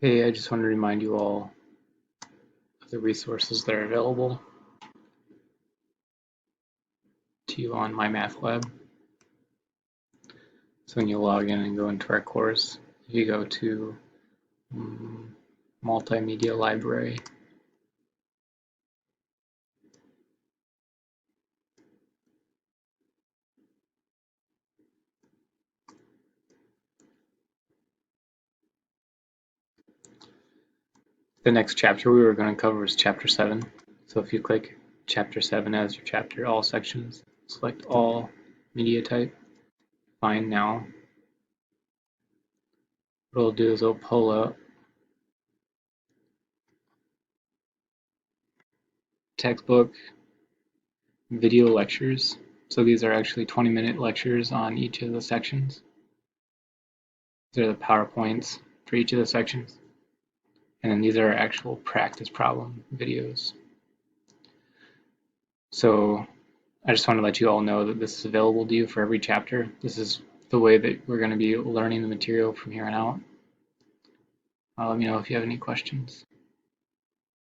Hey, I just wanted to remind you all of the resources that are available to you on My Math Lab. So when you log in and go into our course, if you go to Multimedia Library, the next chapter we were going to cover is Chapter 7. So if you click Chapter 7 as your chapter, all sections, select all media type, find now. What it'll do is it'll pull up textbook video lectures. So these are actually 20-minute lectures on each of the sections. These are the PowerPoints for each of the sections. And then these are actual practice problem videos. So I just want to let you all know that this is available to you for every chapter. This is the way that we're going to be learning the material from here on out. Let me know if you have any questions.